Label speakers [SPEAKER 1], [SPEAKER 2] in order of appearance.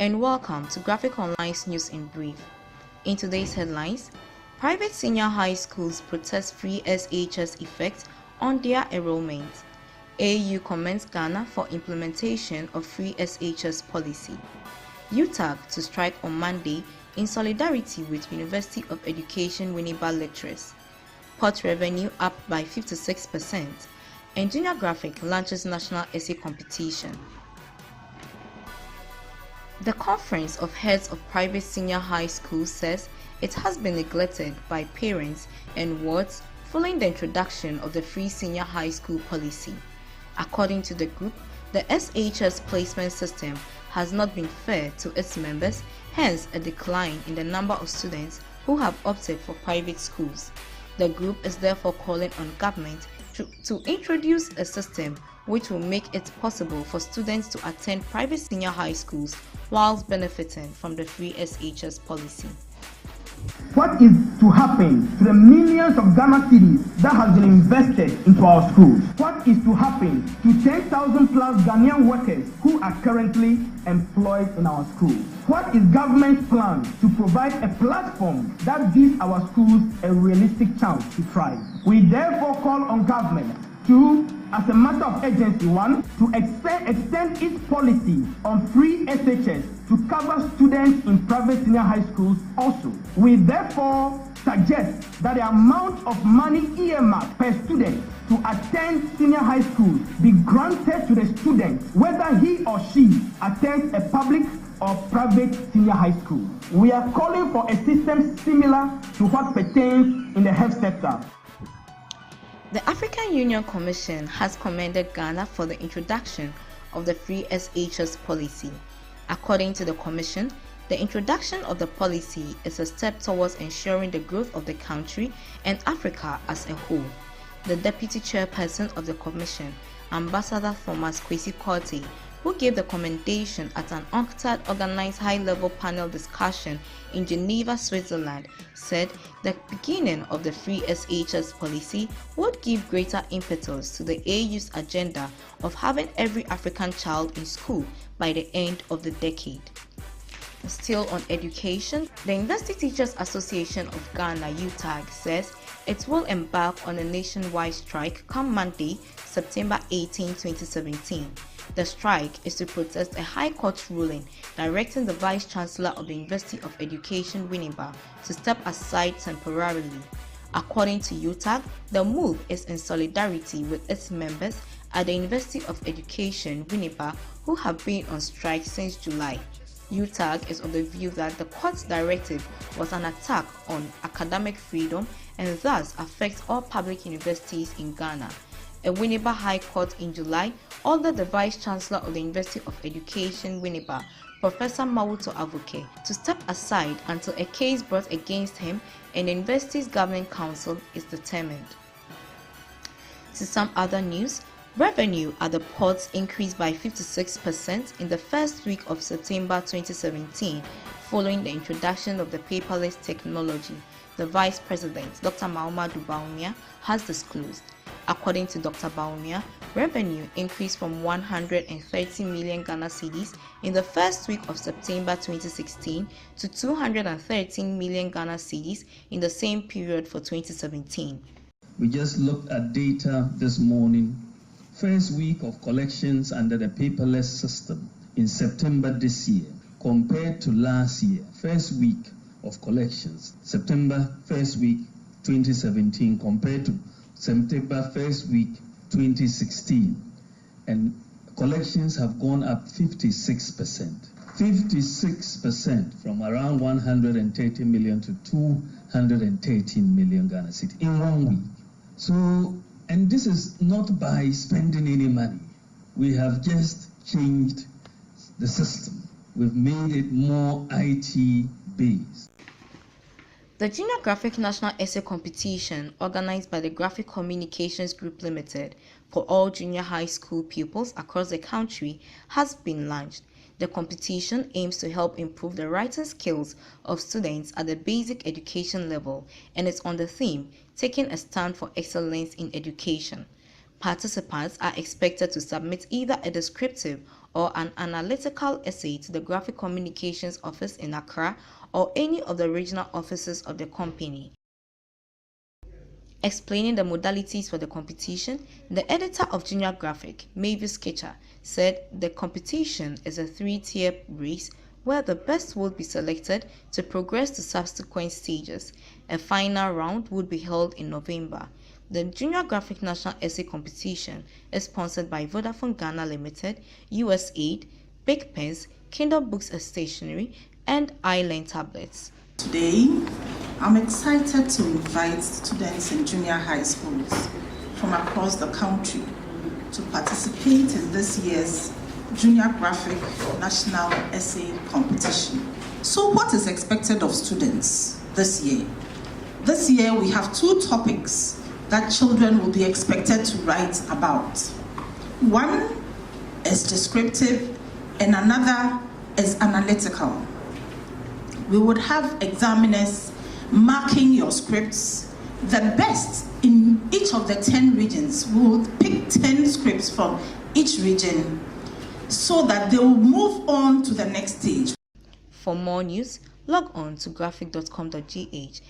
[SPEAKER 1] and welcome to Graphic Online's News in Brief. In today's headlines, private senior high schools protest free SHS effect on their enrollment. AU commends Ghana for implementation of free SHS policy. UTAG to strike on Monday in solidarity with University of Education Winneba lecturers. Port revenue up by 56%, and Junior Graphic launches national essay competition. The Conference of Heads of Private Senior High Schools says it has been neglected by parents and wards following the introduction of the free senior high school policy. According to the group, the SHS placement system has not been fair to its members, hence a decline in the number of students who have opted for private schools. The group is therefore calling on government to introduce a system which will make it possible for students to attend private senior high schools whilst benefiting from the free SHS policy.
[SPEAKER 2] What is to happen to the millions of Ghana cedis that has been invested into our schools? What is to happen to 10,000 plus Ghanaian workers who are currently employed in our schools? What is government's plan to provide a platform that gives our schools a realistic chance to thrive? We therefore call on government to, as a matter of urgency, one, to extend its policy on free SHS to cover students in private senior high schools also. We therefore suggest that the amount of money earmarked per student to attend senior high schools be granted to the student, whether he or she attends a public or private senior high school. We are calling for a system similar to what pertains in the health sector.
[SPEAKER 1] The African Union Commission has commended Ghana for the introduction of the free SHS policy. According to the Commission, the introduction of the policy is a step towards ensuring the growth of the country and Africa as a whole. The Deputy Chairperson of the Commission, Ambassador Thomas Kwesi Korte, who gave the commendation at an UNCTAD organized high-level panel discussion in Geneva, Switzerland, said the beginning of the free SHS policy would give greater impetus to the AU's agenda of having every African child in school by the end of the decade. Still on education, the University Teachers Association of Ghana, UTAG, says it will embark on a nationwide strike come Monday, September 18, 2017. The strike is to protest a High Court ruling directing the Vice Chancellor of the University of Education, Winneba, to step aside temporarily. According to UTAG, the move is in solidarity with its members at the University of Education, Winneba, who have been on strike since July. UTAG is of the view that the court's directive was an attack on academic freedom and thus affects all public universities in Ghana. A Winneba High Court in July ordered the Vice Chancellor of the University of Education, Winneba, Professor Mawuto Avuke, to step aside until a case brought against him and the university's governing council is determined. To some other news, revenue at the ports increased by 56% in the first week of September 2017 following the introduction of the paperless technology, the Vice President, Dr. Mahamudu Bawumia, has disclosed. According to Dr. Bawumia, revenue increased from 130 million Ghana cedis in the first week of September 2016 to 213 million Ghana cedis in the same period for 2017.
[SPEAKER 3] We just looked at data this morning. First week of collections under the paperless system in September this year compared to last year. First week of collections, September first week 2017 compared to September first week 2016, and collections have gone up 56%. 56% from around 130 million to 213 million Ghana cedis in 1 week. So, and this is not by spending any money. We have just changed the system. We've made it more IT based.
[SPEAKER 1] The Junior Graphic National Essay Competition, organized by the Graphic Communications Group Limited for all junior high school pupils across the country, has been launched. The competition aims to help improve the writing skills of students at the basic education level and is on the theme, Taking a Stand for Excellence in Education. Participants are expected to submit either a descriptive or an analytical essay to the Graphic Communications Office in Accra or any of the regional offices of the company. Explaining the modalities for the competition, the editor of Junior Graphic, Mavis Kitcher, said the competition is a 3-tier race where the best would be selected to progress to subsequent stages. A final round would be held in November. The Junior Graphic National Essay Competition is sponsored by Vodafone Ghana Limited, USAID, Big Pens, Kindle Books and Stationery, and iLearn tablets.
[SPEAKER 4] Today, I'm excited to invite students in junior high schools from across the country to participate in this year's Junior Graphic National Essay Competition. So what is expected of students this year? This year we have 2 topics that children will be expected to write about. One is descriptive and another is analytical. We would have examiners marking your scripts. The best in each of the 10 regions, we will pick 10 scripts from each region so that they will move on to the next stage.
[SPEAKER 1] For more news, log on to graphic.com.gh